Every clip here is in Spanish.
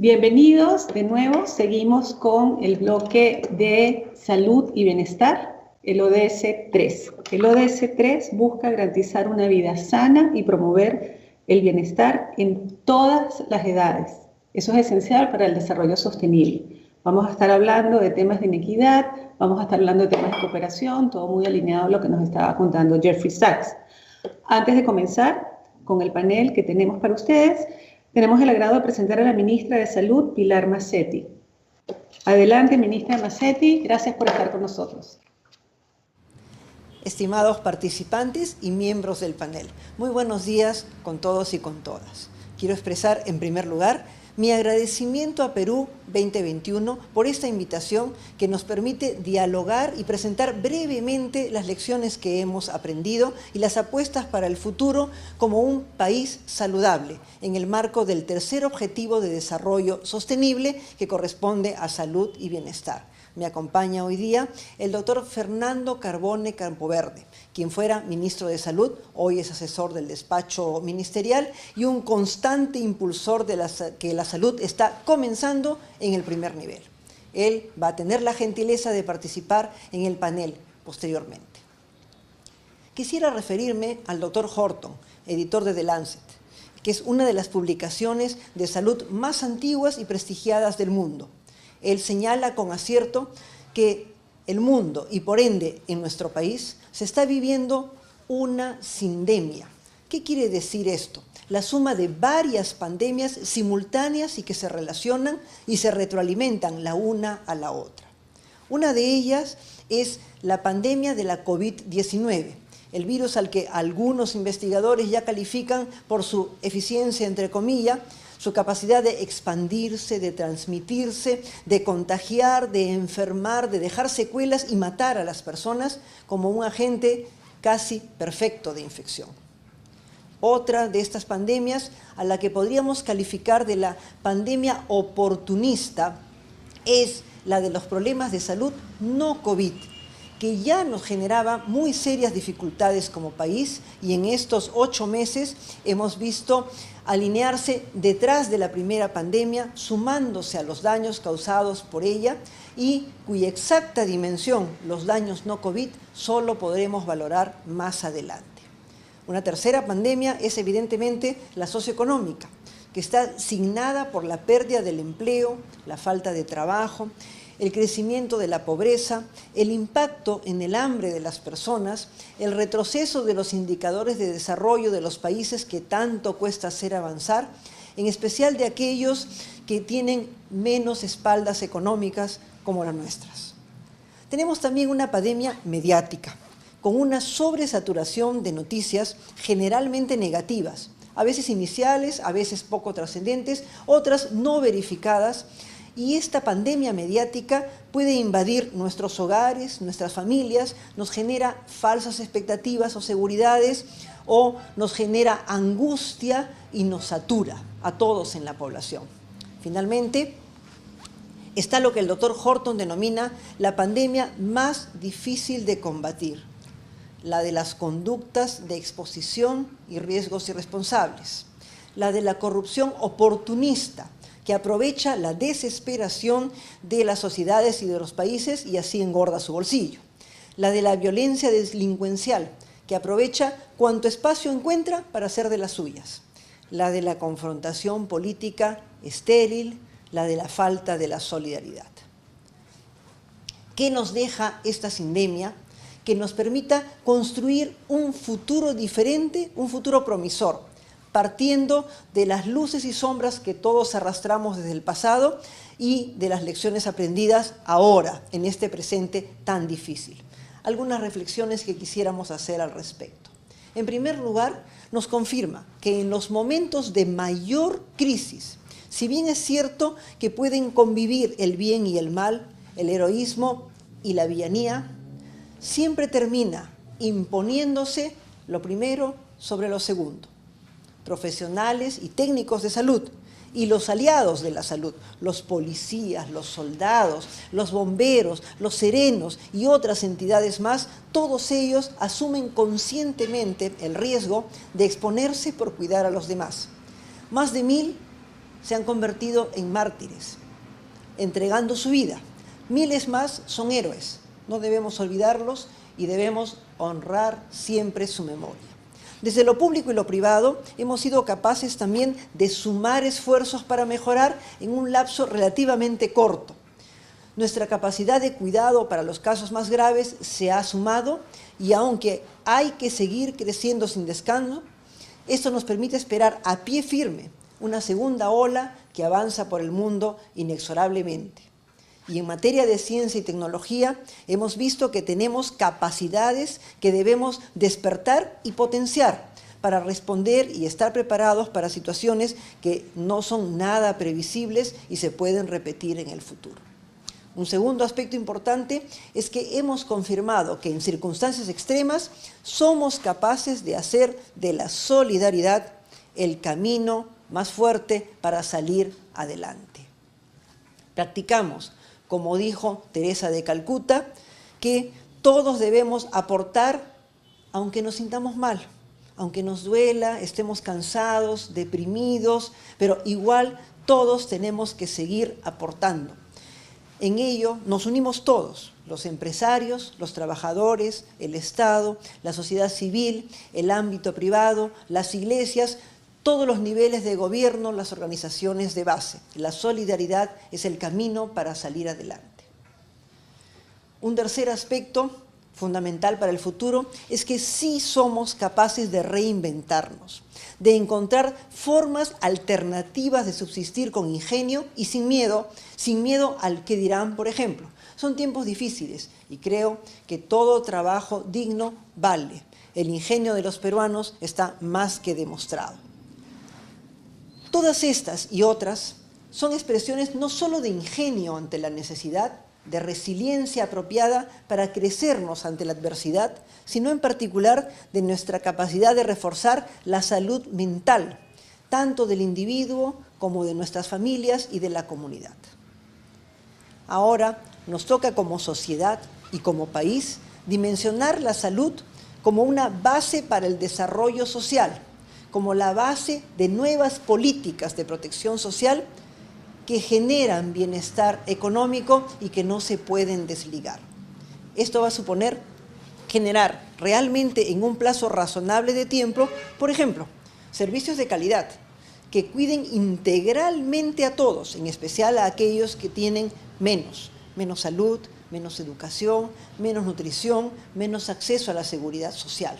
Bienvenidos de nuevo, seguimos con el bloque de salud y bienestar, el ODS 3. El ODS 3 busca garantizar una vida sana y promover el bienestar en todas las edades. Eso es esencial para el desarrollo sostenible. Vamos a estar hablando de temas de inequidad, vamos a estar hablando de temas de cooperación, todo muy alineado a lo que nos estaba contando Jeffrey Sachs. Antes de comenzar con el panel que tenemos para ustedes, tenemos el agrado de presentar a la ministra de Salud, Pilar Massetti. Adelante, ministra Massetti, gracias por estar con nosotros. Estimados participantes y miembros del panel, muy buenos días con todos y con todas. Quiero expresar en primer lugar mi agradecimiento a Perú 2021 por esta invitación que nos permite dialogar y presentar brevemente las lecciones que hemos aprendido y las apuestas para el futuro como un país saludable en el marco del tercer objetivo de desarrollo sostenible que corresponde a salud y bienestar. Me acompaña hoy día el doctor Fernando Carbone Campoverde, quien fuera ministro de Salud, hoy es asesor del despacho ministerial y un constante impulsor de que la salud está comenzando en el primer nivel. Él va a tener la gentileza de participar en el panel posteriormente. Quisiera referirme al doctor Horton, editor de The Lancet, que es una de las publicaciones de salud más antiguas y prestigiadas del mundo. Él señala con acierto que el mundo, y por ende en nuestro país, se está viviendo una sindemia. ¿Qué quiere decir esto? La suma de varias pandemias simultáneas y que se relacionan y se retroalimentan la una a la otra. Una de ellas es la pandemia de la COVID-19, el virus al que algunos investigadores ya califican por su eficiencia, entre comillas, su capacidad de expandirse, de transmitirse, de contagiar, de enfermar, de dejar secuelas y matar a las personas como un agente casi perfecto de infección. Otra de estas pandemias, a la que podríamos calificar de la pandemia oportunista, es la de los problemas de salud no COVID, que ya nos generaba muy serias dificultades como país y en estos 8 meses hemos visto alinearse detrás de la primera pandemia, sumándose a los daños causados por ella y cuya exacta dimensión, los daños no COVID, solo podremos valorar más adelante. Una tercera pandemia es evidentemente la socioeconómica, que está signada por la pérdida del empleo, la falta de trabajo, el crecimiento de la pobreza, el impacto en el hambre de las personas, el retroceso de los indicadores de desarrollo de los países que tanto cuesta hacer avanzar, en especial de aquellos que tienen menos espaldas económicas como las nuestras. Tenemos también una pandemia mediática, con una sobresaturación de noticias generalmente negativas, a veces iniciales, a veces poco trascendentes, otras no verificadas. Y esta pandemia mediática puede invadir nuestros hogares, nuestras familias, nos genera falsas expectativas o seguridades o nos genera angustia y nos satura a todos en la población. Finalmente, está lo que el doctor Horton denomina la pandemia más difícil de combatir, la de las conductas de exposición y riesgos irresponsables, la de la corrupción oportunista, que aprovecha la desesperación de las sociedades y de los países y así engorda su bolsillo. La de la violencia delincuencial, que aprovecha cuanto espacio encuentra para hacer de las suyas. La de la confrontación política estéril, la de la falta de la solidaridad. ¿Qué nos deja esta sindemia? Que nos permita construir un futuro diferente, un futuro promisor, partiendo de las luces y sombras que todos arrastramos desde el pasado y de las lecciones aprendidas ahora, en este presente tan difícil. Algunas reflexiones que quisiéramos hacer al respecto. En primer lugar, nos confirma que en los momentos de mayor crisis, si bien es cierto que pueden convivir el bien y el mal, el heroísmo y la villanía, siempre termina imponiéndose lo primero sobre lo segundo. Profesionales y técnicos de salud y los aliados de la salud, los policías, los soldados, los bomberos, los serenos y otras entidades más, todos ellos asumen conscientemente el riesgo de exponerse por cuidar a los demás. Más de 1000 se han convertido en mártires, entregando su vida. Miles más son héroes, no debemos olvidarlos y debemos honrar siempre su memoria. Desde lo público y lo privado hemos sido capaces también de sumar esfuerzos para mejorar en un lapso relativamente corto. Nuestra capacidad de cuidado para los casos más graves se ha sumado y aunque hay que seguir creciendo sin descanso, esto nos permite esperar a pie firme una segunda ola que avanza por el mundo inexorablemente. Y en materia de ciencia y tecnología hemos visto que tenemos capacidades que debemos despertar y potenciar para responder y estar preparados para situaciones que no son nada previsibles y se pueden repetir en el futuro. Un segundo aspecto importante es que hemos confirmado que en circunstancias extremas somos capaces de hacer de la solidaridad el camino más fuerte para salir adelante. Practicamos, como dijo Teresa de Calcuta, que todos debemos aportar aunque nos sintamos mal, aunque nos duela, estemos cansados, deprimidos, pero igual todos tenemos que seguir aportando. En ello nos unimos todos, los empresarios, los trabajadores, el Estado, la sociedad civil, el ámbito privado, las iglesias, todos los niveles de gobierno, las organizaciones de base. La solidaridad es el camino para salir adelante. Un tercer aspecto fundamental para el futuro es que sí somos capaces de reinventarnos, de encontrar formas alternativas de subsistir con ingenio y sin miedo al qué dirán, por ejemplo. Son tiempos difíciles y creo que todo trabajo digno vale. El ingenio de los peruanos está más que demostrado. Todas estas y otras son expresiones no solo de ingenio ante la necesidad, de resiliencia apropiada para crecernos ante la adversidad, sino en particular de nuestra capacidad de reforzar la salud mental, tanto del individuo como de nuestras familias y de la comunidad. Ahora nos toca como sociedad y como país dimensionar la salud como una base para el desarrollo social, como la base de nuevas políticas de protección social que generan bienestar económico y que no se pueden desligar. Esto va a suponer generar realmente en un plazo razonable de tiempo, por ejemplo, servicios de calidad que cuiden integralmente a todos, en especial a aquellos que tienen menos salud, menos educación, menos nutrición, menos acceso a la seguridad social.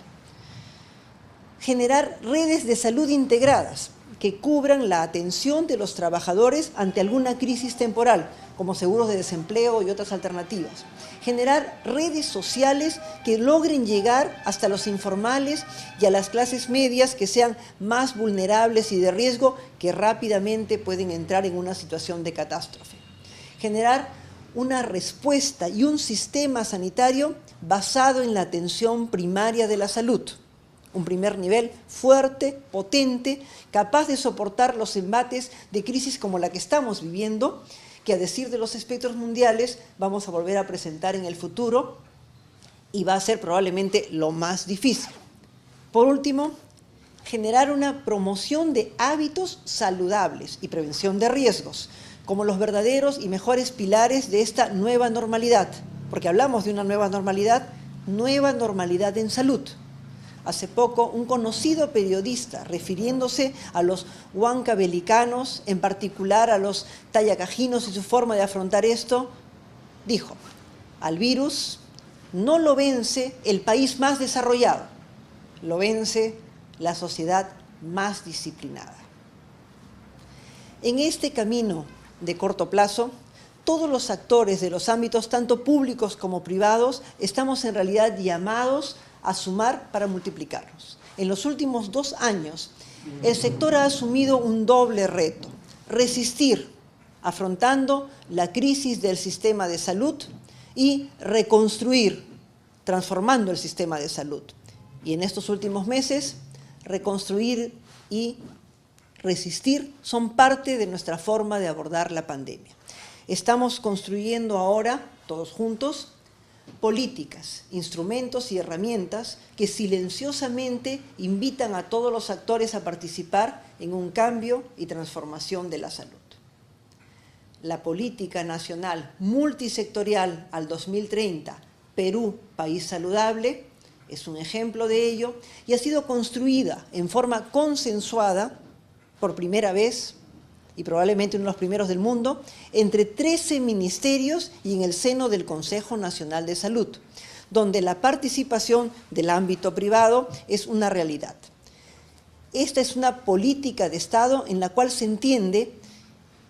Generar redes de salud integradas que cubran la atención de los trabajadores ante alguna crisis temporal, como seguros de desempleo y otras alternativas. Generar redes sociales que logren llegar hasta los informales y a las clases medias que sean más vulnerables y de riesgo, que rápidamente pueden entrar en una situación de catástrofe. Generar una respuesta y un sistema sanitario basado en la atención primaria de la salud. Un primer nivel fuerte, potente, capaz de soportar los embates de crisis como la que estamos viviendo, que a decir de los espectros mundiales vamos a volver a presentar en el futuro y va a ser probablemente lo más difícil. Por último, generar una promoción de hábitos saludables y prevención de riesgos, como los verdaderos y mejores pilares de esta nueva normalidad, porque hablamos de una nueva normalidad en salud. Hace poco, un conocido periodista, refiriéndose a los huancavelicanos, en particular a los tayacajinos y su forma de afrontar esto, dijo: al virus no lo vence el país más desarrollado, lo vence la sociedad más disciplinada. En este camino de corto plazo, todos los actores de los ámbitos, tanto públicos como privados, estamos en realidad llamados a sumar para multiplicarnos. En los últimos 2 años, el sector ha asumido un doble reto: resistir, afrontando la crisis del sistema de salud, y reconstruir, transformando el sistema de salud. Y en estos últimos meses, reconstruir y resistir son parte de nuestra forma de abordar la pandemia. Estamos construyendo ahora, todos juntos, políticas, instrumentos y herramientas que silenciosamente invitan a todos los actores a participar en un cambio y transformación de la salud. La política nacional multisectorial al 2030, Perú, país saludable, es un ejemplo de ello y ha sido construida en forma consensuada por primera vez, y probablemente uno de los primeros del mundo, entre 13 ministerios y en el seno del Consejo Nacional de Salud, donde la participación del ámbito privado es una realidad. Esta es una política de Estado en la cual se entiende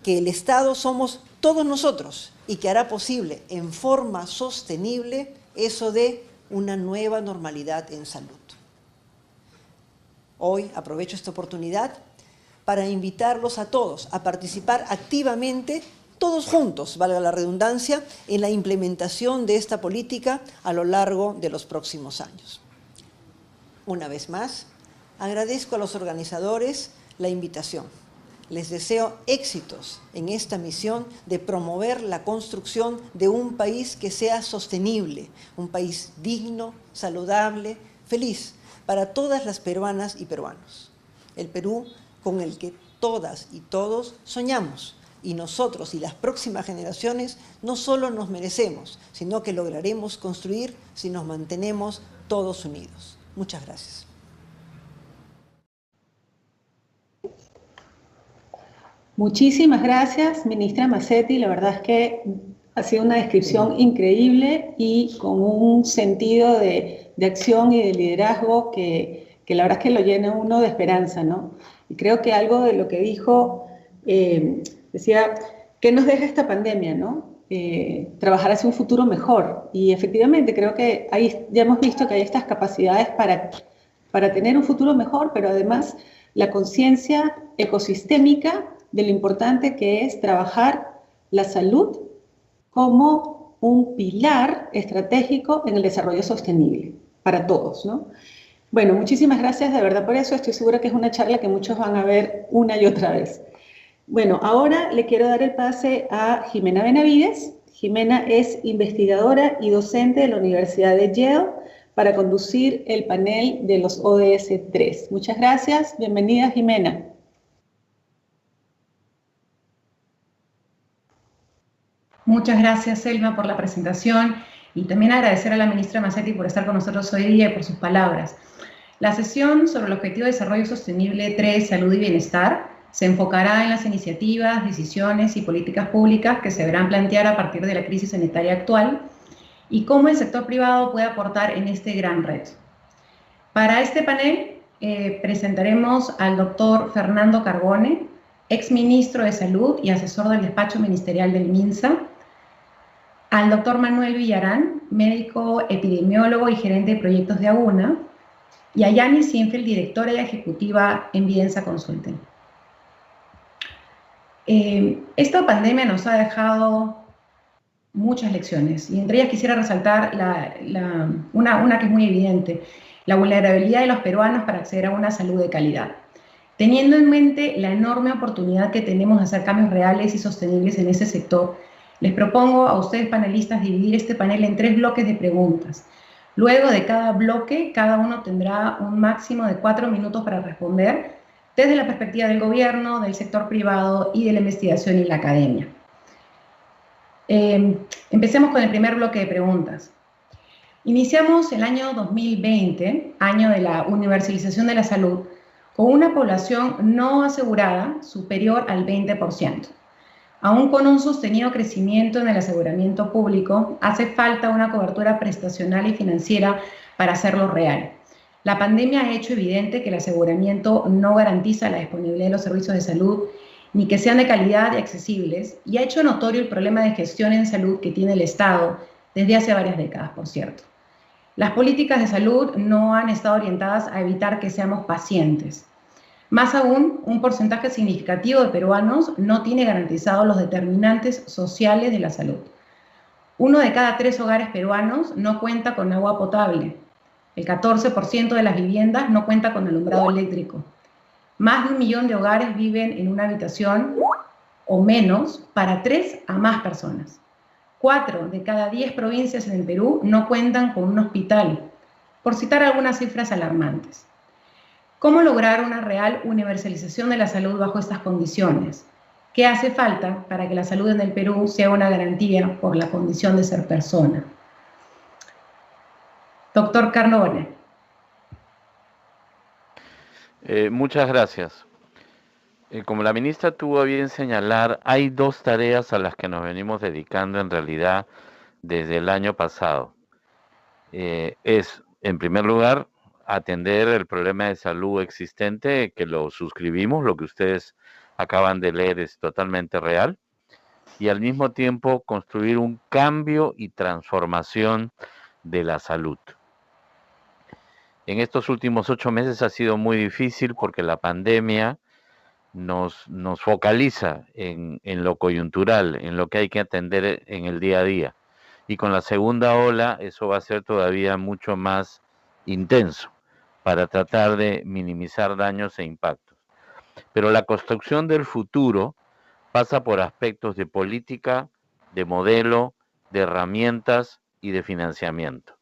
que el Estado somos todos nosotros y que hará posible en forma sostenible eso de una nueva normalidad en salud. Hoy aprovecho esta oportunidad para invitarlos a todos a participar activamente, todos juntos, valga la redundancia, en la implementación de esta política a lo largo de los próximos años. Una vez más, agradezco a los organizadores la invitación. Les deseo éxitos en esta misión de promover la construcción de un país que sea sostenible, un país digno, saludable, feliz para todas las peruanas y peruanos. El Perú con el que todas y todos soñamos, y nosotros y las próximas generaciones no solo nos merecemos, sino que lograremos construir si nos mantenemos todos unidos. Muchas gracias. Muchísimas gracias, ministra Mazzetti. La verdad es que ha sido una descripción increíble y con un sentido de acción y de liderazgo que la verdad es que lo llena uno de esperanza, ¿no? Y creo que algo de lo que dijo, decía, ¿qué nos deja esta pandemia, no? Trabajar hacia un futuro mejor. Y efectivamente creo que ya hemos visto que hay estas capacidades para tener un futuro mejor, pero además la conciencia ecosistémica de lo importante que es trabajar la salud como un pilar estratégico en el desarrollo sostenible para todos, ¿no? Bueno, muchísimas gracias de verdad por eso. Estoy segura que es una charla que muchos van a ver una y otra vez. Bueno, ahora le quiero dar el pase a Jimena Benavides. Jimena es investigadora y docente de la Universidad de Yale para conducir el panel de los ODS 3. Muchas gracias. Bienvenida, Jimena. Muchas gracias, Selma, por la presentación y también agradecer a la ministra Mazzetti por estar con nosotros hoy día y por sus palabras. La sesión sobre el Objetivo de Desarrollo Sostenible 3, Salud y Bienestar, se enfocará en las iniciativas, decisiones y políticas públicas que se deberán plantear a partir de la crisis sanitaria actual y cómo el sector privado puede aportar en este gran reto. Para este panel presentaremos al doctor Fernando Carbone, exministro de Salud y asesor del despacho ministerial del MINSA, al doctor Manuel Villarán, médico epidemiólogo y gerente de proyectos de AUNA, y a Yani Sinfield, directora ejecutiva en Vienza Consulting. Esta pandemia nos ha dejado muchas lecciones, y entre ellas quisiera resaltar una que es muy evidente: la vulnerabilidad de los peruanos para acceder a una salud de calidad. Teniendo en mente la enorme oportunidad que tenemos de hacer cambios reales y sostenibles en ese sector, les propongo a ustedes panelistas dividir este panel en 3 bloques de preguntas. Luego de cada bloque, cada uno tendrá un máximo de 4 minutos para responder desde la perspectiva del gobierno, del sector privado y de la investigación y la academia. Empecemos con el primer bloque de preguntas. Iniciamos el año 2020, año de la universalización de la salud, con una población no asegurada superior al 20%. Aún con un sostenido crecimiento en el aseguramiento público, hace falta una cobertura prestacional y financiera para hacerlo real. La pandemia ha hecho evidente que el aseguramiento no garantiza la disponibilidad de los servicios de salud, ni que sean de calidad y accesibles, y ha hecho notorio el problema de gestión en salud que tiene el Estado desde hace varias décadas, por cierto. Las políticas de salud no han estado orientadas a evitar que seamos pacientes. Más aún, un porcentaje significativo de peruanos no tiene garantizados los determinantes sociales de la salud. 1 de cada 3 hogares peruanos no cuenta con agua potable. El 14% de las viviendas no cuenta con alumbrado eléctrico. Más de 1 millón de hogares viven en una habitación o menos para 3 a más personas. 4 de cada 10 provincias en el Perú no cuentan con un hospital, por citar algunas cifras alarmantes. ¿Cómo lograr una real universalización de la salud bajo estas condiciones? ¿Qué hace falta para que la salud en el Perú sea una garantía por la condición de ser persona? Doctor Carnevale. Muchas gracias. Como la ministra tuvo a bien señalar, hay 2 tareas a las que nos venimos dedicando en realidad desde el año pasado. Es, en primer lugar, atender el problema de salud existente, que lo suscribimos, lo que ustedes acaban de leer es totalmente real, y al mismo tiempo construir un cambio y transformación de la salud. En estos últimos 8 meses ha sido muy difícil porque la pandemia nos focaliza en lo coyuntural, en lo que hay que atender en el día a día. Y con la segunda ola eso va a ser todavía mucho más intenso para tratar de minimizar daños e impactos. Pero la construcción del futuro pasa por aspectos de política, de modelo, de herramientas y de financiamiento.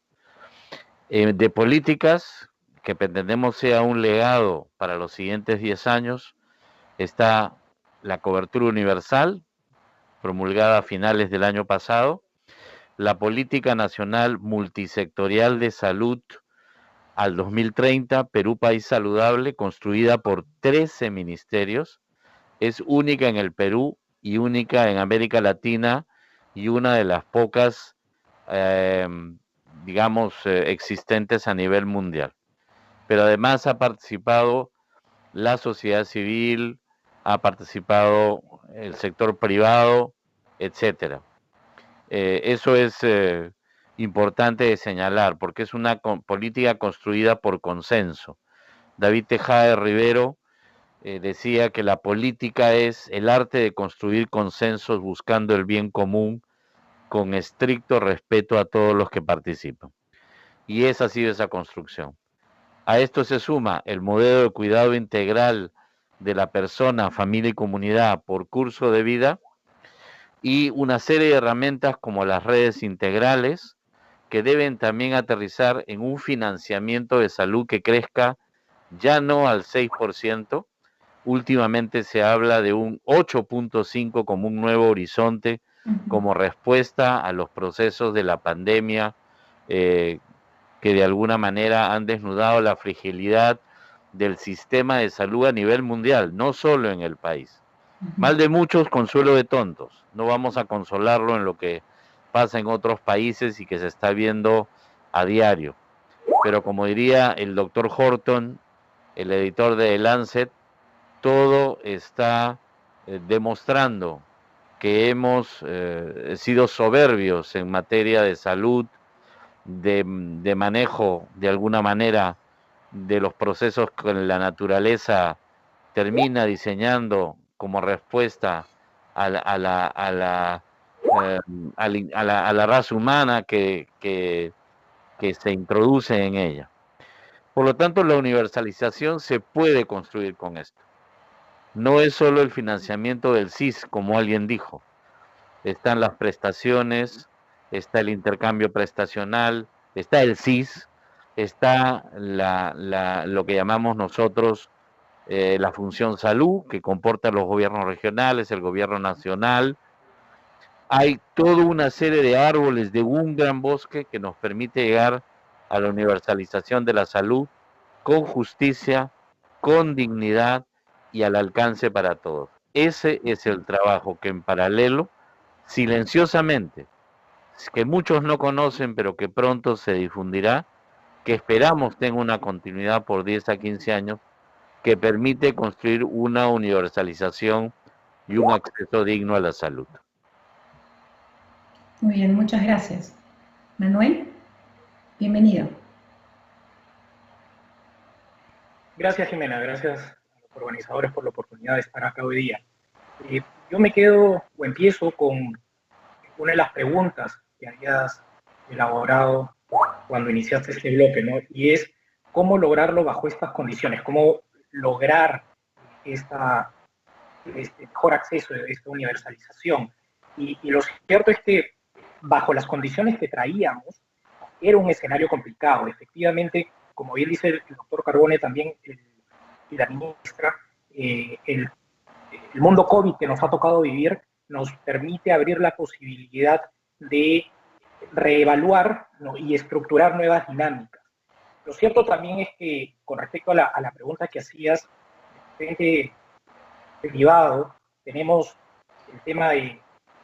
De políticas que pretendemos sea un legado para los siguientes 10 años, está la cobertura universal, promulgada a finales del año pasado, la política nacional multisectorial de salud al 2030, Perú País Saludable, construida por 13 ministerios, es única en el Perú y única en América Latina y una de las pocas existentes a nivel mundial. Pero además ha participado la sociedad civil, ha participado el sector privado, etcétera. Eso es importante de señalar porque es una política construida por consenso. David Tejada de Rivero decía que la política es el arte de construir consensos buscando el bien común con estricto respeto a todos los que participan. Y esa ha sido esa construcción. A esto se suma el modelo de cuidado integral de la persona, familia y comunidad por curso de vida y una serie de herramientas como las redes integrales que deben también aterrizar en un financiamiento de salud que crezca ya no al 6%, últimamente se habla de un 8.5 como un nuevo horizonte, como respuesta a los procesos de la pandemia que de alguna manera han desnudado la fragilidad del sistema de salud a nivel mundial, no solo en el país. Mal de muchos, consuelo de tontos. No vamos a consolarlo en lo que pasa en otros países y que se está viendo a diario. Pero como diría el doctor Horton, el editor de The Lancet, todo está demostrando que hemos sido soberbios en materia de salud, de manejo de alguna manera de los procesos que la naturaleza termina diseñando como respuesta a la raza humana que se introduce en ella. Por lo tanto, la universalización se puede construir con esto. No es solo el financiamiento del CIS, como alguien dijo. Están las prestaciones, está el intercambio prestacional, está el CIS, está lo que llamamos nosotros la función salud, que comporta los gobiernos regionales, el gobierno nacional. Hay toda una serie de árboles de un gran bosque que nos permite llegar a la universalización de la salud con justicia, con dignidad y al alcance para todos. Ese es el trabajo que en paralelo, silenciosamente, que muchos no conocen pero que pronto se difundirá, que esperamos tenga una continuidad por 10 a 15 años, que permite construir una universalización y un acceso digno a la salud. Muy bien, muchas gracias. Manuel, bienvenido. Gracias, Jimena. Gracias a los organizadores por la oportunidad de estar acá hoy día. Yo me quedo o empiezo con una de las preguntas que habías elaborado cuando iniciaste este bloque, ¿no? Y es cómo lograrlo bajo estas condiciones, cómo lograr este mejor acceso, esta universalización. Y lo cierto es que bajo las condiciones que traíamos, era un escenario complicado. Efectivamente, como bien dice el doctor Carbone también, y la ministra, el mundo COVID que nos ha tocado vivir nos permite abrir la posibilidad de reevaluar, ¿no?, y estructurar nuevas dinámicas. Lo cierto también es que, con respecto a la pregunta que hacías, frente privado, tenemos el tema de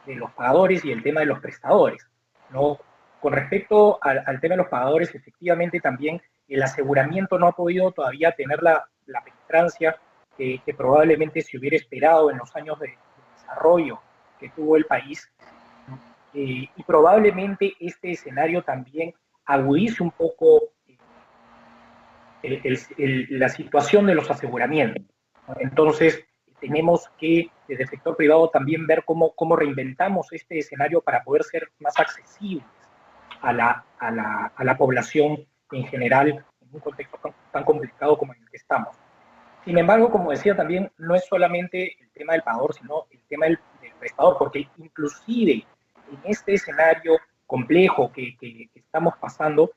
los pagadores y el tema de los prestadores, ¿no? Con respecto al tema de los pagadores, efectivamente también el aseguramiento no ha podido todavía tener la penetrancia que probablemente se hubiera esperado en los años de desarrollo que tuvo el país, y probablemente este escenario también agudice un poco la situación de los aseguramientos, ¿no? Entonces, tenemos que, desde el sector privado, también ver cómo reinventamos este escenario para poder ser más accesibles a la población en general, en un contexto tan complicado como en el que estamos. Sin embargo, como decía también, no es solamente el tema del pagador, sino el tema del prestador, porque inclusive en este escenario complejo que estamos pasando,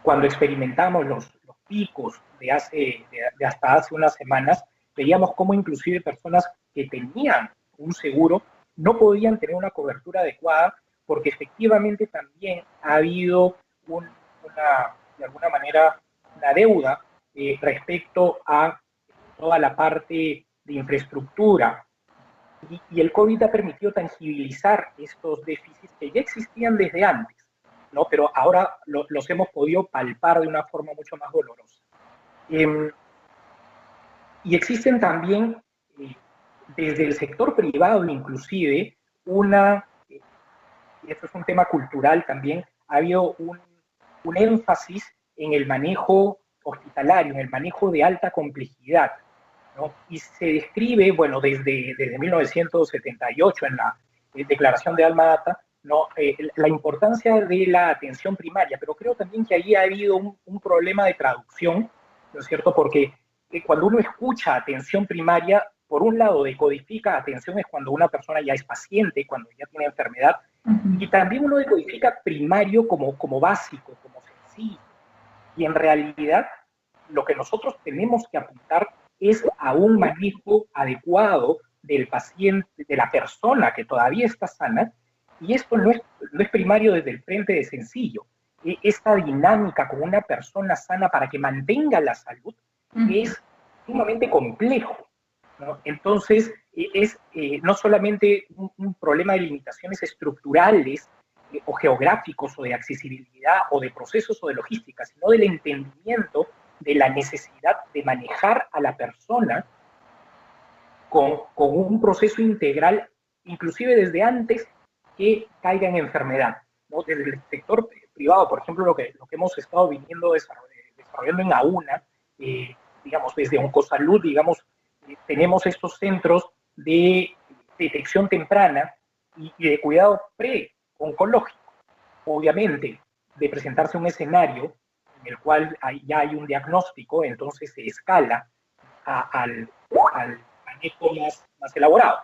cuando experimentamos los picos de hasta hace unas semanas, veíamos cómo inclusive personas que tenían un seguro no podían tener una cobertura adecuada, porque efectivamente también ha habido de alguna manera, una deuda respecto a toda la parte de infraestructura. Y el COVID ha permitido tangibilizar estos déficits que ya existían desde antes, ¿no? Pero ahora los hemos podido palpar de una forma mucho más dolorosa. Y existen también, desde el sector privado inclusive, y esto es un tema cultural también, ha habido un énfasis en el manejo hospitalario, en el manejo de alta complejidad, ¿no? Y se describe, bueno, desde 1978 en la Declaración de Alma Ata, ¿no?, la importancia de la atención primaria, pero creo también que ahí ha habido un problema de traducción, ¿no es cierto? Porque cuando uno escucha atención primaria, por un lado decodifica atención es cuando una persona ya es paciente, cuando ya tiene enfermedad, y también uno decodifica primario como básico, como sencillo. Y en realidad lo que nosotros tenemos que apuntar es a un manejo adecuado del paciente, de la persona que todavía está sana, y esto no es primario desde el frente de sencillo. Esta dinámica con una persona sana para que mantenga la salud es sumamente complejo, ¿no? Entonces, es no solamente un problema de limitaciones estructurales o geográficos o de accesibilidad o de procesos o de logística, sino del entendimiento de la necesidad de manejar a la persona con un proceso integral, inclusive desde antes que caiga en enfermedad, ¿no? Desde el sector privado, por ejemplo, lo que hemos estado viniendo desarrollando en AUNA, digamos, desde Oncosalud, digamos, tenemos estos centros de detección temprana y de cuidado pre-oncológico. Obviamente, de presentarse un escenario en el cual ya hay un diagnóstico, entonces se escala al manejo más elaborado,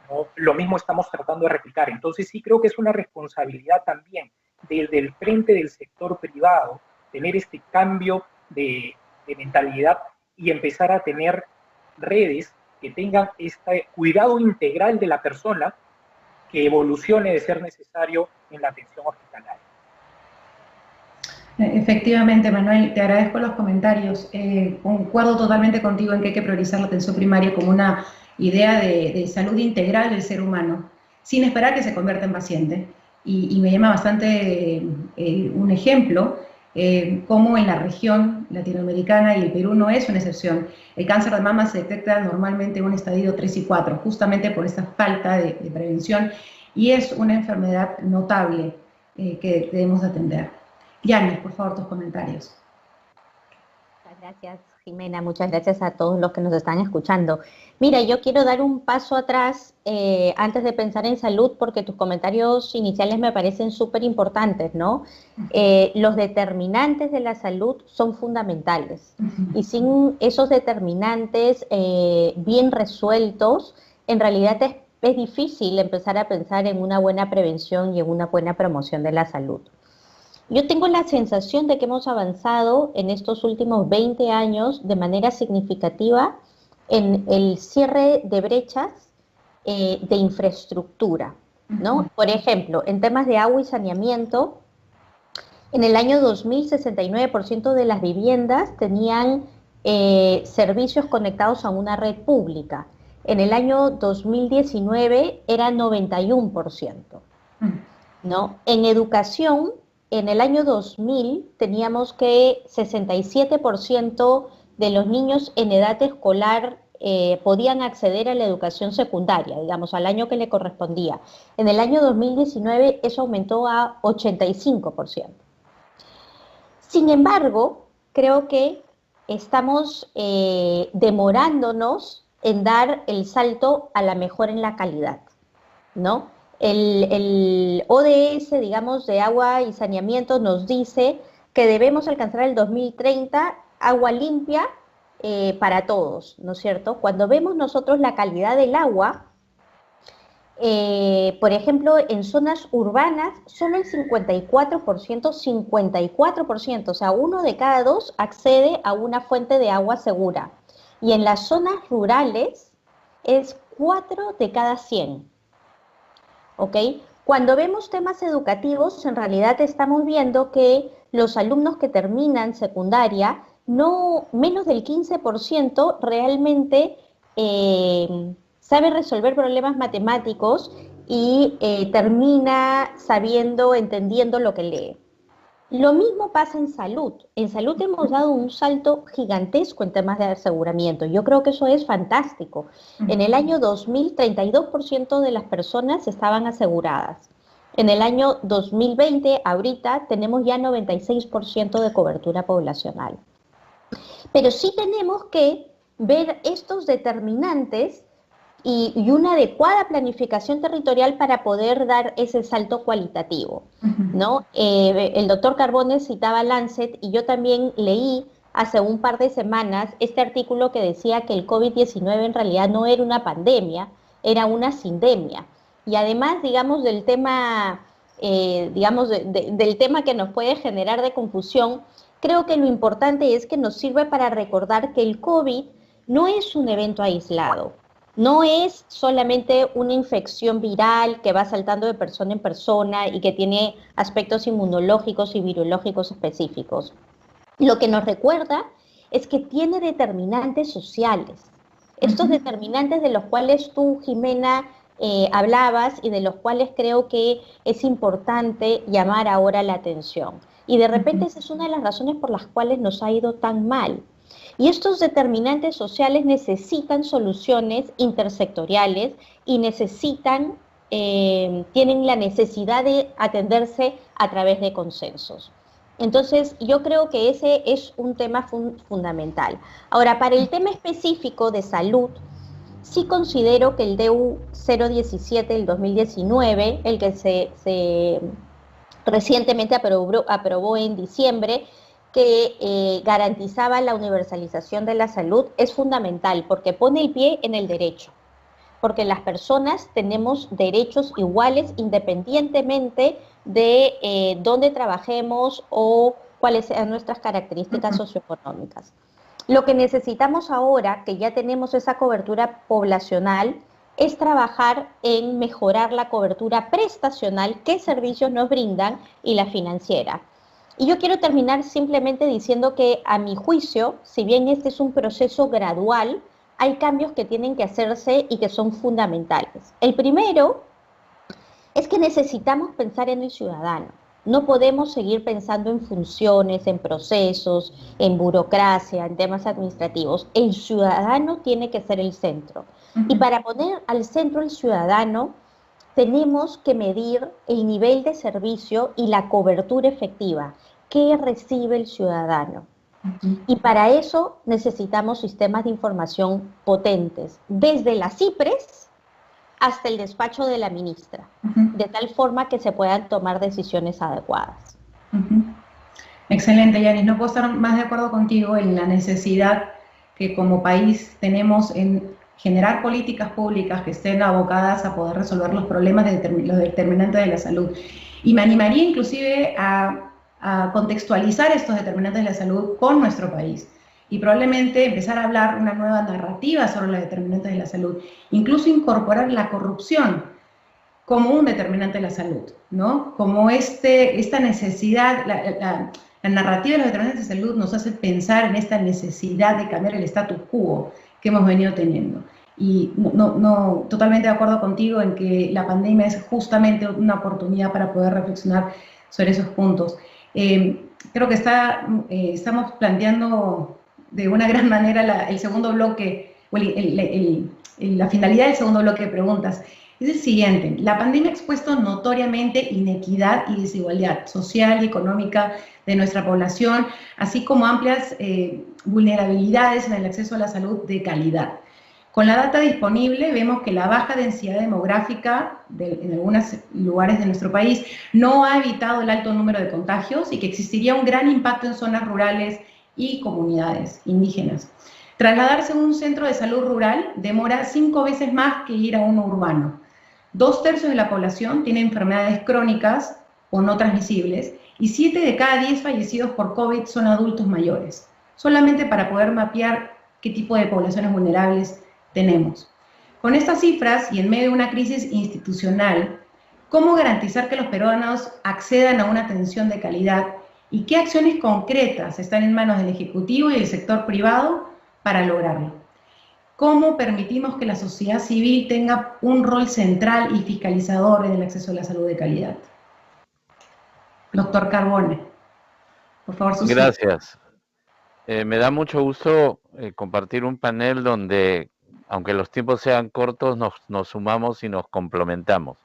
¿no? Lo mismo estamos tratando de replicar. Entonces sí creo que es una responsabilidad también desde el frente del sector privado tener este cambio de mentalidad y empezar a tener redes que tengan este cuidado integral de la persona que evolucione de ser necesario en la atención hospitalaria. Efectivamente, Manuel, te agradezco los comentarios. Concuerdo totalmente contigo en que hay que priorizar la atención primaria como una idea de salud integral del ser humano, sin esperar que se convierta en paciente. Y me llama bastante un ejemplo como en la región latinoamericana, y el Perú no es una excepción, el cáncer de mama se detecta normalmente en un estadio 3 y 4, justamente por esta falta de prevención, y es una enfermedad notable que debemos de atender. Yanis, por favor, tus comentarios. Muchas gracias, Jimena. Muchas gracias a todos los que nos están escuchando. Mira, yo quiero dar un paso atrás antes de pensar en salud, porque tus comentarios iniciales me parecen súper importantes, ¿no? Los determinantes de la salud son fundamentales, y sin esos determinantes bien resueltos, en realidad es difícil empezar a pensar en una buena prevención y en una buena promoción de la salud. Yo tengo la sensación de que hemos avanzado en estos últimos 20 años de manera significativa en el cierre de brechas de infraestructura, ¿no? Por ejemplo, en temas de agua y saneamiento, en el año 2000, 69% de las viviendas tenían servicios conectados a una red pública. En el año 2019 era 91%, ¿no? En educación, en el año 2000 teníamos que 67% de los niños en edad escolar podían acceder a la educación secundaria, digamos, al año que le correspondía. En el año 2019 eso aumentó a 85%. Sin embargo, creo que estamos demorándonos en dar el salto a la mejora en la calidad, ¿no? El ODS, digamos, de agua y saneamiento nos dice que debemos alcanzar el 2030 agua limpia para todos, ¿no es cierto? Cuando vemos nosotros la calidad del agua, por ejemplo, en zonas urbanas, solo el 54%, o sea, 1 de cada 2 accede a una fuente de agua segura. Y en las zonas rurales es 4 de cada 100. ¿Ok? Cuando vemos temas educativos, en realidad estamos viendo que los alumnos que terminan secundaria, no menos del 15% realmente sabe resolver problemas matemáticos y termina sabiendo, entendiendo lo que lee. Lo mismo pasa en salud. En salud hemos dado un salto gigantesco en temas de aseguramiento. Yo creo que eso es fantástico. En el año 2000, 32% de las personas estaban aseguradas. En el año 2020, ahorita, tenemos ya 96% de cobertura poblacional. Pero sí tenemos que ver estos determinantes y una adecuada planificación territorial para poder dar ese salto cualitativo, ¿no? El doctor Carbones citaba Lancet, y yo también leí hace un par de semanas este artículo que decía que el COVID-19 en realidad no era una pandemia, era una sindemia. Y además, digamos, del tema, del tema que nos puede generar de confusión, creo que lo importante es que nos sirve para recordar que el COVID no es un evento aislado. No es solamente una infección viral que va saltando de persona en persona y que tiene aspectos inmunológicos y virológicos específicos. Lo que nos recuerda es que tiene determinantes sociales. Estos determinantes de los cuales tú, Jimena, hablabas, y de los cuales creo que es importante llamar ahora la atención. Y de repente esa es una de las razones por las cuales nos ha ido tan mal. Y estos determinantes sociales necesitan soluciones intersectoriales y tienen la necesidad de atenderse a través de consensos. Entonces, yo creo que ese es un tema fundamental. Ahora, para el tema específico de salud, sí considero que el DU 017 del 2019, el que se recientemente aprobó en diciembre, que garantizaba la universalización de la salud, es fundamental porque pone el pie en el derecho, porque las personas tenemos derechos iguales independientemente de dónde trabajemos o cuáles sean nuestras características socioeconómicas. Lo que necesitamos ahora, que ya tenemos esa cobertura poblacional, es trabajar en mejorar la cobertura prestacional, qué servicios nos brindan, y la financiera. Y yo quiero terminar simplemente diciendo que, a mi juicio, si bien este es un proceso gradual, hay cambios que tienen que hacerse y que son fundamentales. El primero es que necesitamos pensar en el ciudadano. No podemos seguir pensando en funciones, en procesos, en burocracia, en temas administrativos. El ciudadano tiene que ser el centro. Y para poner al centro el ciudadano, tenemos que medir el nivel de servicio y la cobertura efectiva. ¿Qué recibe el ciudadano? Y para eso necesitamos sistemas de información potentes, desde las CIPRES hasta el despacho de la ministra, de tal forma que se puedan tomar decisiones adecuadas. Excelente, Yanis. No puedo estar más de acuerdo contigo en la necesidad que como país tenemos en generar políticas públicas que estén abocadas a poder resolver los problemas de los determinantes de la salud. Y me animaría inclusive a contextualizar estos determinantes de la salud con nuestro país y probablemente empezar a hablar una nueva narrativa sobre los determinantes de la salud, incluso incorporar la corrupción como un determinante de la salud, ¿no? Como esta necesidad, la narrativa de los determinantes de salud nos hace pensar en esta necesidad de cambiar el status quo que hemos venido teniendo. Y no totalmente de acuerdo contigo en que la pandemia es justamente una oportunidad para poder reflexionar sobre esos puntos. Creo que estamos planteando de una gran manera el segundo bloque, o la finalidad del segundo bloque de preguntas. Es el siguiente: la pandemia ha expuesto notoriamente inequidad y desigualdad social y económica de nuestra población, así como amplias vulnerabilidades en el acceso a la salud de calidad. Con la data disponible vemos que la baja densidad demográfica en algunos lugares de nuestro país no ha evitado el alto número de contagios y que existiría un gran impacto en zonas rurales y comunidades indígenas. Trasladarse a un centro de salud rural demora 5 veces más que ir a uno urbano. 2/3 de la población tiene enfermedades crónicas o no transmisibles y 7 de cada 10 fallecidos por COVID son adultos mayores, solamente para poder mapear qué tipo de poblaciones vulnerables tenemos. Con estas cifras y en medio de una crisis institucional, ¿cómo garantizar que los peruanos accedan a una atención de calidad y qué acciones concretas están en manos del Ejecutivo y del sector privado para lograrlo? ¿Cómo permitimos que la sociedad civil tenga un rol central y fiscalizador en el acceso a la salud de calidad? Doctor Carbone, por favor, sus... Gracias. Me da mucho gusto compartir un panel donde, aunque los tiempos sean cortos, nos sumamos y nos complementamos.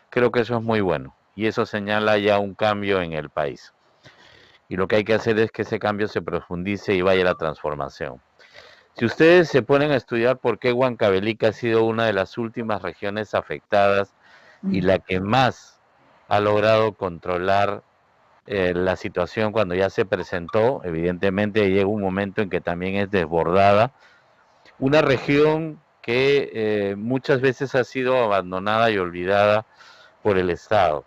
Creo que eso es muy bueno y eso señala ya un cambio en el país. Y lo que hay que hacer es que ese cambio se profundice y vaya a la transformación. Si ustedes se ponen a estudiar por qué Huancavelica ha sido una de las últimas regiones afectadas y la que más ha logrado controlar la situación cuando ya se presentó, evidentemente llega un momento en que también es desbordada. Una región que muchas veces ha sido abandonada y olvidada por el Estado.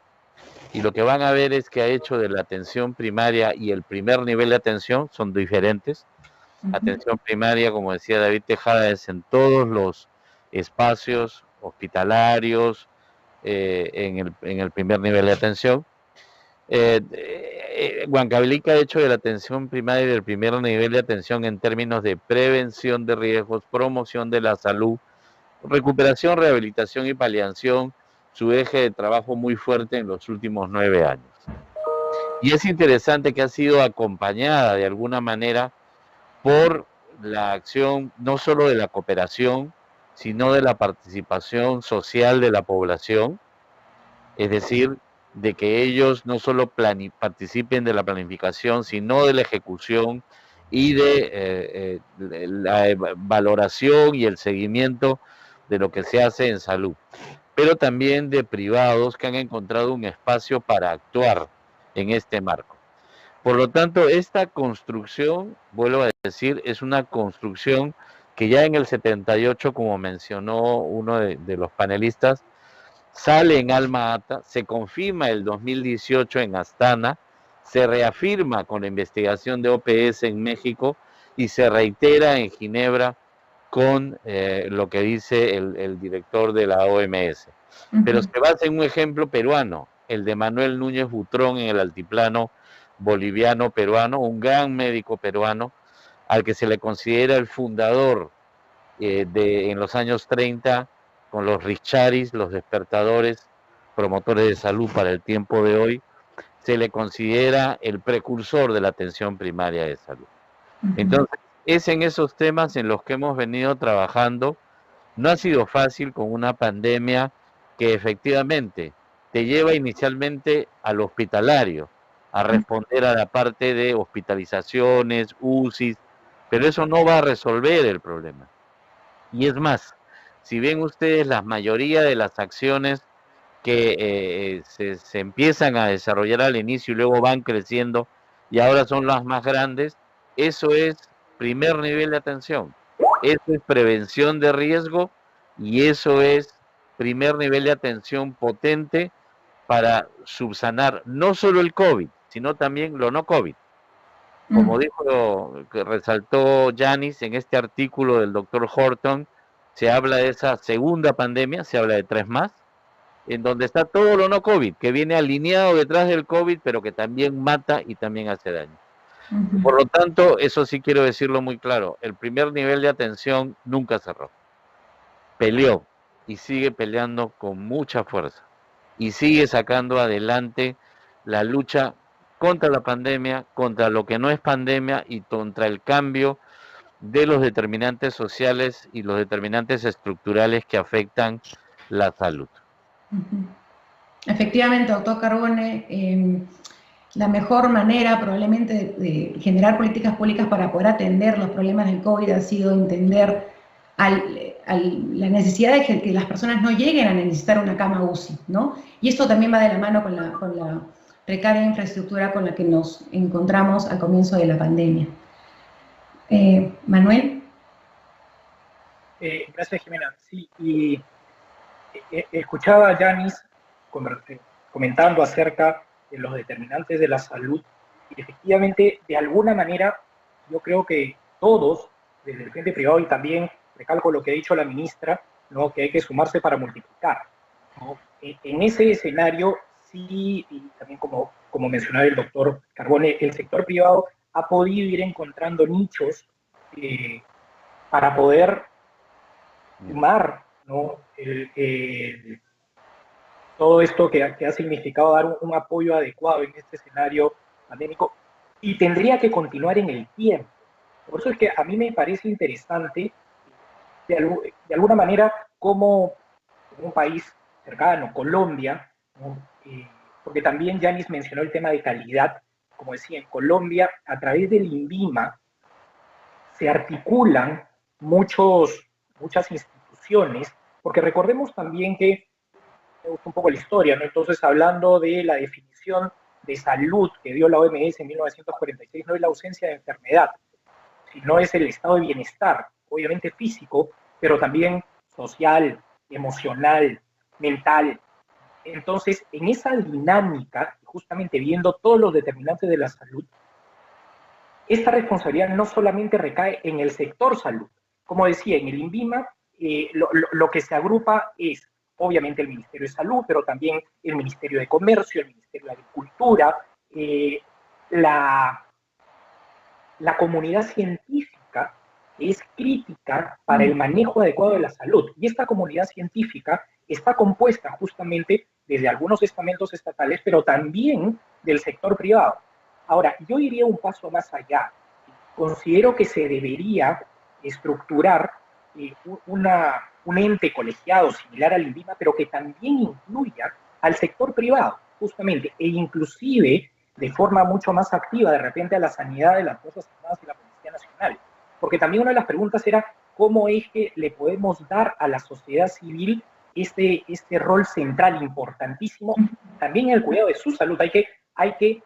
Y lo que van a ver es que ha hecho de la atención primaria y el primer nivel de atención son diferentes. Atención primaria, como decía David Tejada, es en todos los espacios hospitalarios, en el primer nivel de atención. Huancavelica ha hecho de la atención primaria y del primer nivel de atención en términos de prevención de riesgos, promoción de la salud, recuperación, rehabilitación y paliación, su eje de trabajo muy fuerte en los últimos 9 años. Y es interesante que ha sido acompañada de alguna manera por la acción no solo de la cooperación, sino de la participación social de la población, es decir, de que ellos no solo participen de la planificación, sino de la ejecución y de la valoración y el seguimiento de lo que se hace en salud, pero también de privados que han encontrado un espacio para actuar en este marco. Por lo tanto, esta construcción, vuelvo a decir, es una construcción que ya en el 78, como mencionó uno de los panelistas, sale en Alma Ata, se confirma el 2018 en Astana, se reafirma con la investigación de OPS en México y se reitera en Ginebra con lo que dice el director de la OMS. Pero se basa en un ejemplo peruano, el de Manuel Núñez Butrón en el altiplano boliviano-peruano, un gran médico peruano, al que se le considera el fundador en los años 30, con los Richaris, los despertadores, promotores de salud para el tiempo de hoy, se le considera el precursor de la atención primaria de salud. Entonces, es en esos temas en los que hemos venido trabajando. No ha sido fácil con una pandemia que efectivamente te lleva inicialmente al hospitalario, a responder a la parte de hospitalizaciones, UCIs, pero eso no va a resolver el problema. Y es más, si ven ustedes la mayoría de las acciones que se empiezan a desarrollar al inicio y luego van creciendo y ahora son las más grandes, eso es primer nivel de atención, eso es prevención de riesgo y eso es primer nivel de atención potente para subsanar no solo el COVID, sino también lo no COVID. Como dijo, que resaltó Janice en este artículo del doctor Horton, se habla de esa segunda pandemia, se habla de 3 más, en donde está todo lo no COVID, que viene alineado detrás del COVID, pero que también mata y también hace daño. Por lo tanto, eso sí quiero decirlo muy claro, el primer nivel de atención nunca cerró. Peleó y sigue peleando con mucha fuerza y sigue sacando adelante la lucha contra la pandemia, contra lo que no es pandemia y contra el cambio de los determinantes sociales y los determinantes estructurales que afectan la salud. Efectivamente, doctor Carbone, la mejor manera probablemente de generar políticas públicas para poder atender los problemas del COVID ha sido entender la necesidad de que las personas no lleguen a necesitar una cama UCI, ¿no? Y esto también va de la mano con la precaria infraestructura con la que nos encontramos al comienzo de la pandemia. Manuel. Gracias, Jimena. Sí, y escuchaba a Janice comentando acerca de los determinantes de la salud y efectivamente, de alguna manera, yo creo que todos, desde el frente privado y también recalco lo que ha dicho la ministra, ¿no?, que hay que sumarse para multiplicar, ¿no? En ese escenario, sí, y también como mencionaba el doctor Carbone, el sector privado ha podido ir encontrando nichos para poder sumar, ¿no?, todo esto que ha significado dar un apoyo adecuado en este escenario pandémico y tendría que continuar en el tiempo. Por eso es que a mí me parece interesante, de alguna manera, como un país cercano, Colombia, ¿no?, porque también Janice mencionó el tema de calidad. Como decía, en Colombia, a través del INVIMA, se articulan muchas instituciones, porque recordemos también que, me gusta un poco la historia, ¿no? Entonces, hablando de la definición de salud que dio la OMS en 1946, no es la ausencia de enfermedad, sino es el estado de bienestar, obviamente físico, pero también social, emocional, mental. Entonces, en esa dinámica, justamente viendo todos los determinantes de la salud, esta responsabilidad no solamente recae en el sector salud. Como decía, en el INVIMA, lo que se agrupa es, obviamente, el Ministerio de Salud, pero también el Ministerio de Comercio, el Ministerio de Agricultura, la comunidad científica es crítica para el manejo adecuado de la salud. Y esta comunidad científica está compuesta justamente desde algunos estamentos estatales, pero también del sector privado. Ahora, yo iría un paso más allá. Considero que se debería estructurar un ente colegiado similar al INVIMA, pero que también incluya al sector privado, justamente, e inclusive de forma mucho más activa, de repente, a la sanidad de las Fuerzas Armadas y la Policía Nacional. Porque también una de las preguntas era cómo es que le podemos dar a la sociedad civil este rol central importantísimo, también en el cuidado de su salud. Hay que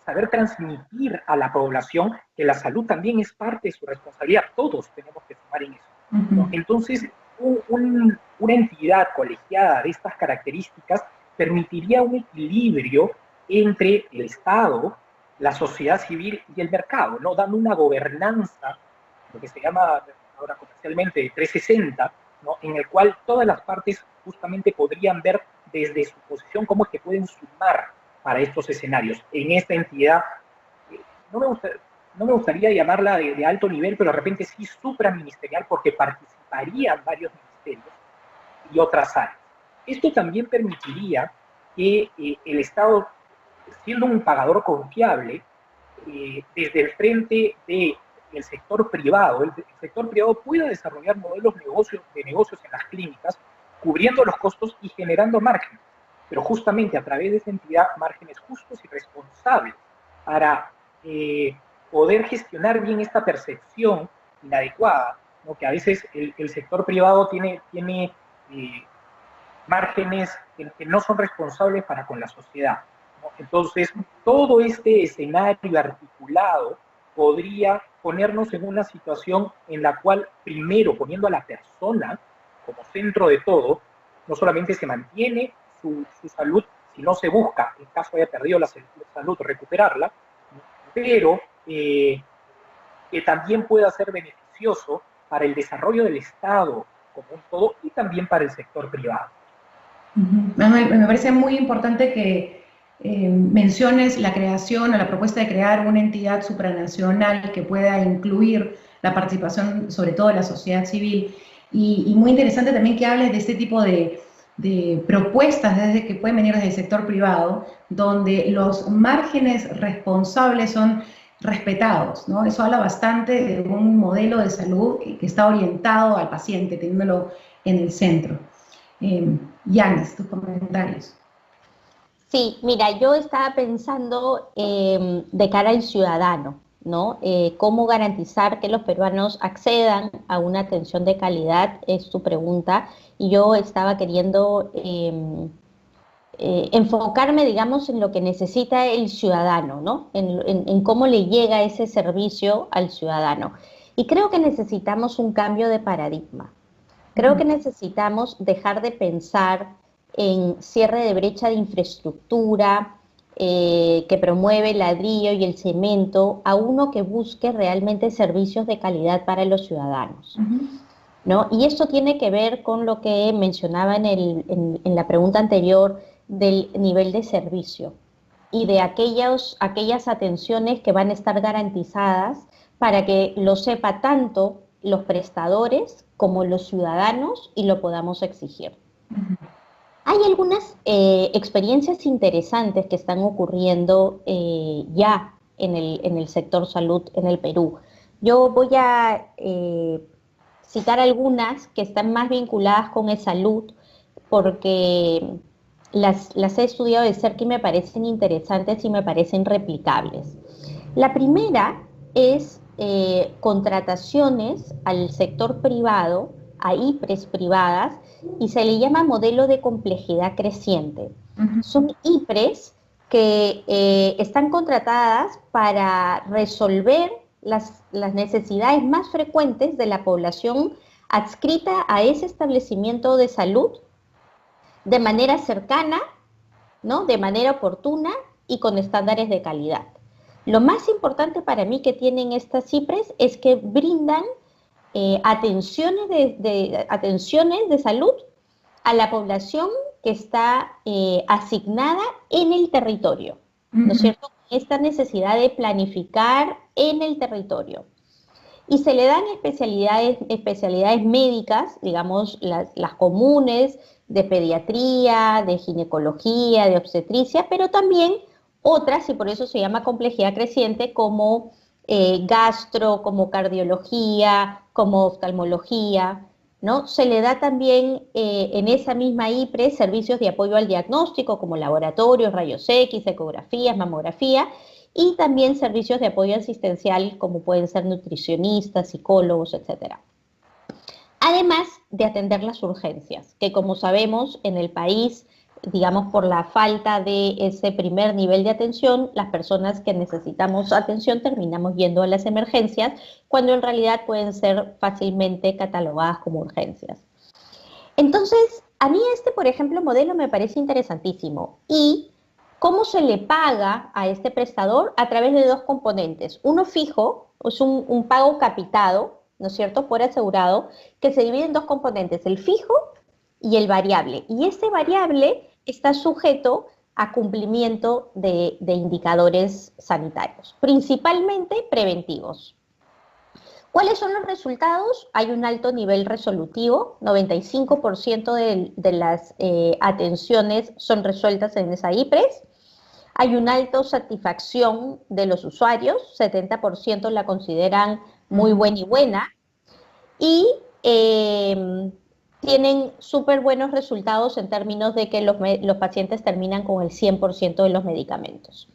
saber transmitir a la población que la salud también es parte de su responsabilidad. Todos tenemos que sumar en eso, ¿no? Entonces, una entidad colegiada de estas características permitiría un equilibrio entre el Estado, la sociedad civil y el mercado, ¿no?, dando una gobernanza, lo que se llama ahora comercialmente 360, ¿no?, en el cual todas las partes justamente podrían ver desde su posición cómo es que pueden sumar para estos escenarios. En esta entidad, no me gustaría llamarla de alto nivel, pero de repente sí supraministerial, porque participarían varios ministerios y otras áreas. Esto también permitiría que el Estado siendo un pagador confiable, desde el frente del sector privado, el sector privado puede desarrollar modelos de negocios en las clínicas, cubriendo los costos y generando márgenes, pero justamente a través de esa entidad, márgenes justos y responsables para poder gestionar bien esta percepción inadecuada, ¿no? Que a veces el sector privado tiene márgenes que no son responsables para con la sociedad, ¿no? Entonces, todo este escenario articulado podría ponernos en una situación en la cual, primero, poniendo a la persona como centro de todo, no solamente se mantiene su salud, sino se busca, en caso haya perdido la salud, recuperarla, ¿no? Pero que también pueda ser beneficioso para el desarrollo del Estado como un todo y también para el sector privado. Manuel, me parece muy importante que menciones la creación o la propuesta de crear una entidad supranacional que pueda incluir la participación, sobre todo de la sociedad civil, y muy interesante también que hables de este tipo de propuestas desde que pueden venir desde el sector privado, donde los márgenes responsables son respetados, ¿no? Eso habla bastante de un modelo de salud que está orientado al paciente, teniéndolo en el centro. Yanis, tus comentarios. Sí, mira, yo estaba pensando de cara al ciudadano, ¿no? ¿Cómo garantizar que los peruanos accedan a una atención de calidad? Es tu pregunta. Y yo estaba queriendo enfocarme, digamos, en lo que necesita el ciudadano, ¿no? En cómo le llega ese servicio al ciudadano. Y creo que necesitamos un cambio de paradigma. Creo que necesitamos dejar de pensar en cierre de brecha de infraestructura que promueve el ladrillo y el cemento, a uno que busque realmente servicios de calidad para los ciudadanos, ¿no? Y esto tiene que ver con lo que mencionaba en la pregunta anterior del nivel de servicio y de aquellas atenciones que van a estar garantizadas para que lo sepa tanto los prestadores como los ciudadanos y lo podamos exigir. Hay algunas experiencias interesantes que están ocurriendo ya en el sector salud en el Perú. Yo voy a citar algunas que están más vinculadas con el salud porque las he estudiado de cerca y me parecen interesantes y me parecen replicables. La primera es contrataciones al sector privado, a IPRES privadas, y se le llama modelo de complejidad creciente. Son IPRES que están contratadas para resolver las necesidades más frecuentes de la población adscrita a ese establecimiento de salud de manera cercana, ¿no? De manera oportuna y con estándares de calidad. Lo más importante para mí que tienen estas IPRES es que brindan atenciones de salud a la población que está asignada en el territorio, ¿no es cierto? Esta necesidad de planificar en el territorio. Y se le dan especialidades médicas, digamos, las comunes, de pediatría, de ginecología, de obstetricia, pero también otras, y por eso se llama complejidad creciente, como gastro, como cardiología, como oftalmología, ¿no? Se le da también en esa misma IPRE servicios de apoyo al diagnóstico, como laboratorios, rayos X, ecografías, mamografía, y también servicios de apoyo asistencial, como pueden ser nutricionistas, psicólogos, etc. Además de atender las urgencias, que como sabemos en el país, digamos, por la falta de ese primer nivel de atención, las personas que necesitamos atención terminamos yendo a las emergencias, cuando en realidad pueden ser fácilmente catalogadas como urgencias. Entonces, a mí por ejemplo, modelo me parece interesantísimo. ¿Y cómo se le paga a este prestador? A través de dos componentes. Uno fijo, es un pago capitado, ¿no es cierto?, por asegurado, que se divide en dos componentes, el fijo y el variable. Y ese variable está sujeto a cumplimiento de indicadores sanitarios, principalmente preventivos. ¿Cuáles son los resultados? Hay un alto nivel resolutivo, 95% de las atenciones son resueltas en esa IPRES. Hay una alta satisfacción de los usuarios, 70% la consideran muy buena y buena, y tienen súper buenos resultados en términos de que los pacientes terminan con el 100% de los medicamentos.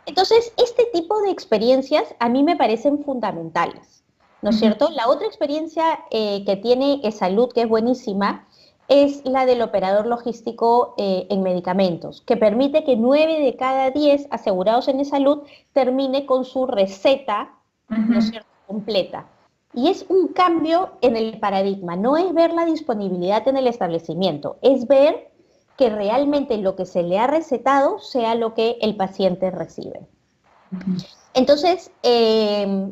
Entonces, este tipo de experiencias a mí me parecen fundamentales, ¿no es cierto? La otra experiencia que tiene eSalud, que es buenísima, es la del operador logístico en medicamentos, que permite que 9 de cada 10 asegurados en eSalud termine con su receta, ¿no es cierto?, completa. Y es un cambio en el paradigma, no es ver la disponibilidad en el establecimiento, es ver que realmente lo que se le ha recetado sea lo que el paciente recibe. Entonces,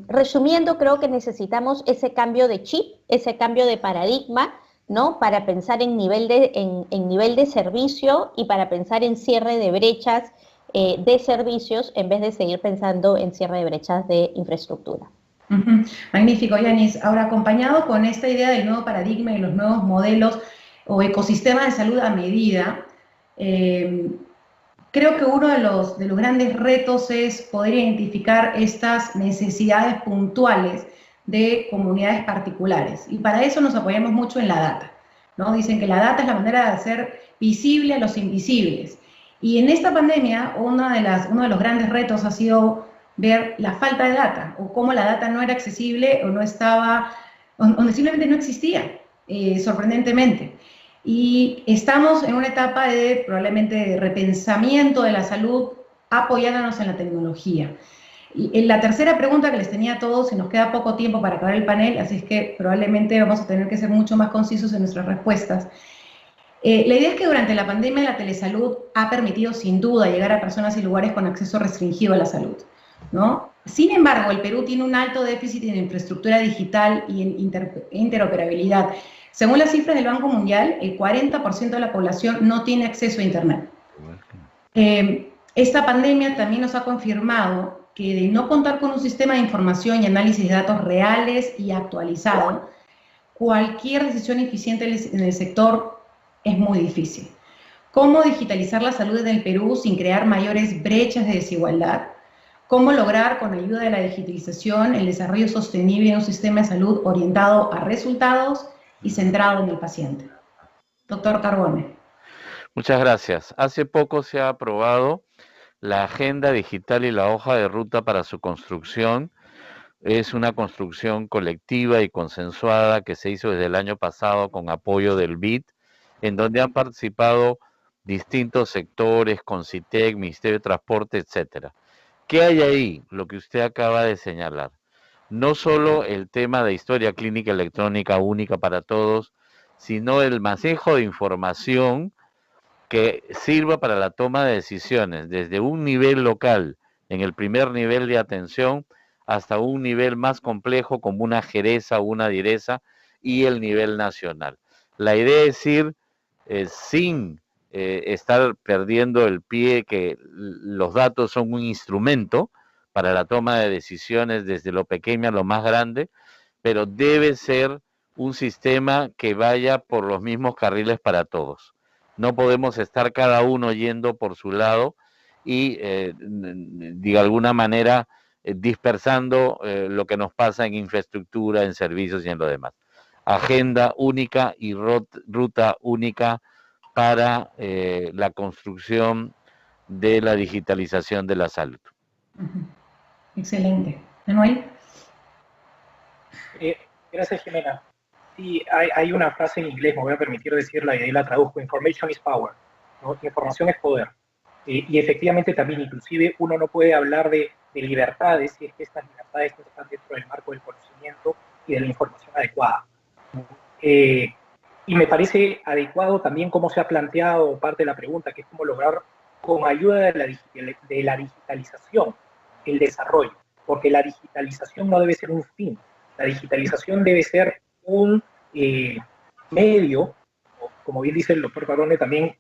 resumiendo, creo que necesitamos ese cambio de chip, ese cambio de paradigma, ¿no?, para pensar en nivel de servicio y para pensar en cierre de brechas de servicios en vez de seguir pensando en cierre de brechas de infraestructura. Magnífico, Yanis. Ahora, acompañado con esta idea del nuevo paradigma y los nuevos modelos o ecosistemas de salud a medida, creo que uno de los grandes retos es poder identificar estas necesidades puntuales de comunidades particulares. Y para eso nos apoyamos mucho en la data, ¿no? Dicen que la data es la manera de hacer visible a los invisibles. Y en esta pandemia, uno de los grandes retos ha sido ver la falta de data, o cómo la data no era accesible, o no estaba, o simplemente no existía, sorprendentemente. Y estamos en una etapa de probablemente de repensamiento de la salud, apoyándonos en la tecnología. Y en la tercera pregunta que les tenía a todos, y nos queda poco tiempo para acabar el panel, así es que probablemente vamos a tener que ser mucho más concisos en nuestras respuestas. La idea es que durante la pandemia la telesalud ha permitido sin duda llegar a personas y lugares con acceso restringido a la salud, ¿no? Sin embargo, el Perú tiene un alto déficit en infraestructura digital y en interoperabilidad. Según las cifras del Banco Mundial, el 40% de la población no tiene acceso a Internet. Esta pandemia también nos ha confirmado que de no contar con un sistema de información y análisis de datos reales y actualizado, cualquier decisión eficiente en el sector es muy difícil. ¿Cómo digitalizar la salud en el Perú sin crear mayores brechas de desigualdad? ¿Cómo lograr, con ayuda de la digitalización, el desarrollo sostenible de un sistema de salud orientado a resultados y centrado en el paciente? Doctor Carbone. Muchas gracias. Hace poco se ha aprobado la agenda digital y la hoja de ruta para su construcción. Es una construcción colectiva y consensuada que se hizo desde el año pasado con apoyo del BID, en donde han participado distintos sectores, Concitec, Ministerio de Transporte, etcétera. ¿Qué hay ahí? Lo que usted acaba de señalar. No solo el tema de historia clínica electrónica única para todos, sino el manejo de información que sirva para la toma de decisiones, desde un nivel local, en el primer nivel de atención, hasta un nivel más complejo como una jereza o una direza y el nivel nacional. La idea es ir sin estar perdiendo el pie, que los datos son un instrumento para la toma de decisiones desde lo pequeño a lo más grande, pero debe ser un sistema que vaya por los mismos carriles para todos. No podemos estar cada uno yendo por su lado y de alguna manera dispersando lo que nos pasa en infraestructura, en servicios y en lo demás. Agenda única y ruta única para la construcción de la digitalización de la salud. Excelente. Manuel. Gracias, Jimena. Sí, hay una frase en inglés, me voy a permitir decirla y ahí la traduzco: information is power, ¿no? Información es poder. Y efectivamente también, inclusive, uno no puede hablar de libertades si es que estas libertades no están dentro del marco del conocimiento y de la información adecuada. Y me parece adecuado también cómo se ha planteado parte de la pregunta, que es cómo lograr, con ayuda de la digitalización, el desarrollo, porque la digitalización no debe ser un fin, la digitalización debe ser un medio, como bien dice el doctor Carbone, también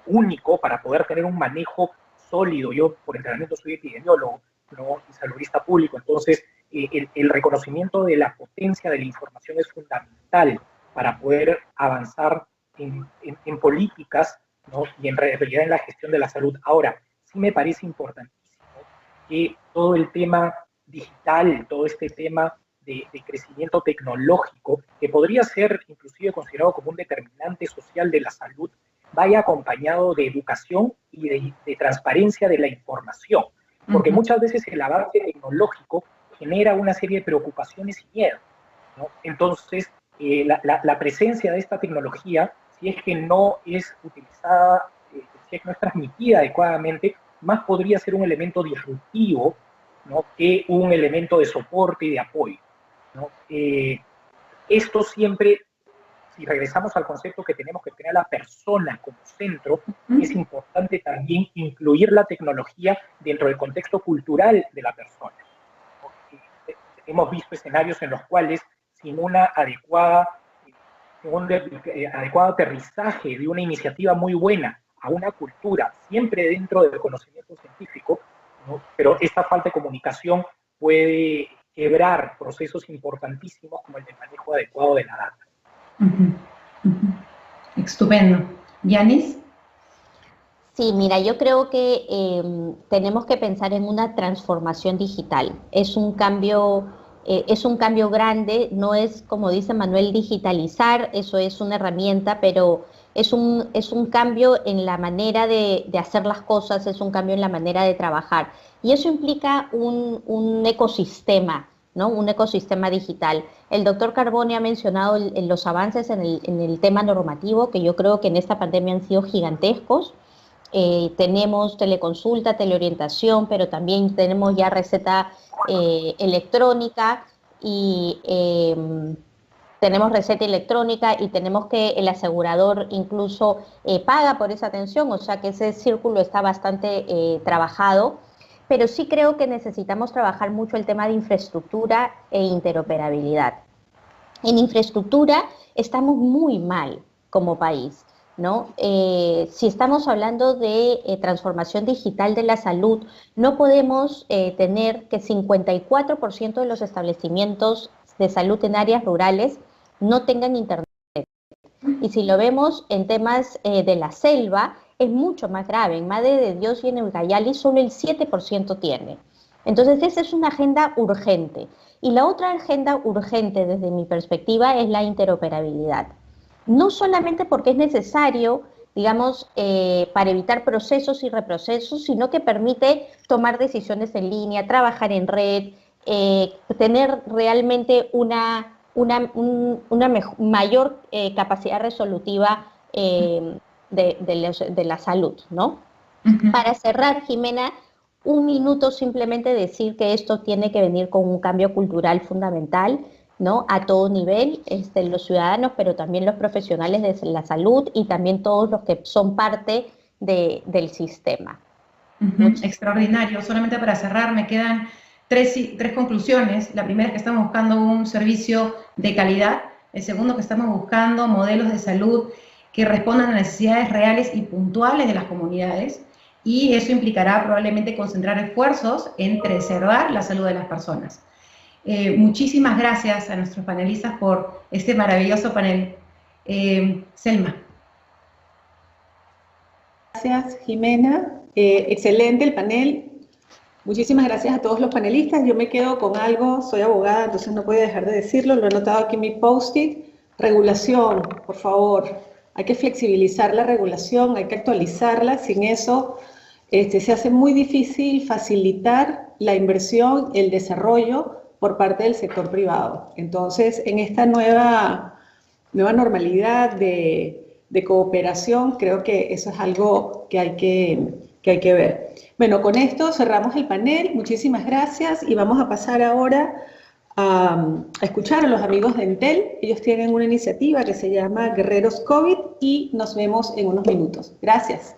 único para poder tener un manejo sólido. Yo por entrenamiento soy epidemiólogo, ¿no?, y saludista público, entonces el reconocimiento de la potencia de la información es fundamental para poder avanzar en políticas, ¿no?, y en realidad en la gestión de la salud. Ahora, sí me parece importantísimo que todo el tema digital, todo este tema de crecimiento tecnológico, que podría ser inclusive considerado como un determinante social de la salud, vaya acompañado de educación y de transparencia de la información. Porque muchas veces el avance tecnológico genera una serie de preocupaciones y miedos, ¿no? Entonces, la presencia de esta tecnología, si es que no es utilizada, si es que no es transmitida adecuadamente, más podría ser un elemento disruptivo, ¿no?, que un elemento de soporte y de apoyo, ¿no? Esto siempre, si regresamos al concepto que tenemos que tener a la persona como centro, es importante también incluir la tecnología dentro del contexto cultural de la persona. Hemos visto escenarios en los cuales, sin un adecuado aterrizaje de una iniciativa muy buena a una cultura, siempre dentro del conocimiento científico, ¿no?, pero esta falta de comunicación puede quebrar procesos importantísimos como el del manejo adecuado de la data. Estupendo. ¿Yanis? Sí, mira, yo creo que tenemos que pensar en una transformación digital. Es un cambio grande, no es, como dice Manuel, digitalizar, eso es una herramienta, pero es un cambio en la manera de hacer las cosas, es un cambio en la manera de trabajar. Y eso implica un ecosistema, ¿no? Un ecosistema digital. El doctor Carbone ha mencionado los avances en el tema normativo, que yo creo que en esta pandemia han sido gigantescos. Tenemos teleconsulta, teleorientación, pero también tenemos ya receta electrónica y tenemos receta electrónica y tenemos que el asegurador incluso paga por esa atención, o sea que ese círculo está bastante trabajado, pero sí creo que necesitamos trabajar mucho el tema de infraestructura e interoperabilidad. En infraestructura estamos muy mal como país, ¿no? Si estamos hablando de transformación digital de la salud, no podemos tener que 54% de los establecimientos de salud en áreas rurales no tengan internet. Y si lo vemos en temas de la selva, es mucho más grave. En Madre de Dios y en Ucayali solo el 7% tiene. Entonces, esa es una agenda urgente. Y la otra agenda urgente, desde mi perspectiva, es la interoperabilidad. No solamente porque es necesario, digamos, para evitar procesos y reprocesos, sino que permite tomar decisiones en línea, trabajar en red, tener realmente una mayor capacidad resolutiva de la salud, ¿no? Para cerrar, Jimena, un minuto simplemente decir que esto tiene que venir con un cambio cultural fundamental, ¿no? A todo nivel, los ciudadanos, pero también los profesionales de la salud y también todos los que son parte del sistema. Extraordinario. Solamente para cerrar, me quedan tres conclusiones. La primera, que estamos buscando un servicio de calidad. El segundo, que estamos buscando modelos de salud que respondan a necesidades reales y puntuales de las comunidades. Y eso implicará probablemente concentrar esfuerzos en preservar la salud de las personas. Muchísimas gracias a nuestros panelistas por este maravilloso panel. Selma. Gracias, Jimena. Excelente el panel. Muchísimas gracias a todos los panelistas. Yo me quedo con algo, soy abogada, entonces no puedo dejar de decirlo, lo he notado aquí en mi post-it. Regulación, por favor. Hay que flexibilizar la regulación, hay que actualizarla. Sin eso se hace muy difícil facilitar la inversión, el desarrollo por parte del sector privado. Entonces, en esta nueva normalidad de cooperación, creo que eso es algo que hay que ver. Bueno, con esto cerramos el panel. Muchísimas gracias y vamos a pasar ahora a escuchar a los amigos de Entel. Ellos tienen una iniciativa que se llama Guerreros COVID y nos vemos en unos minutos. Gracias.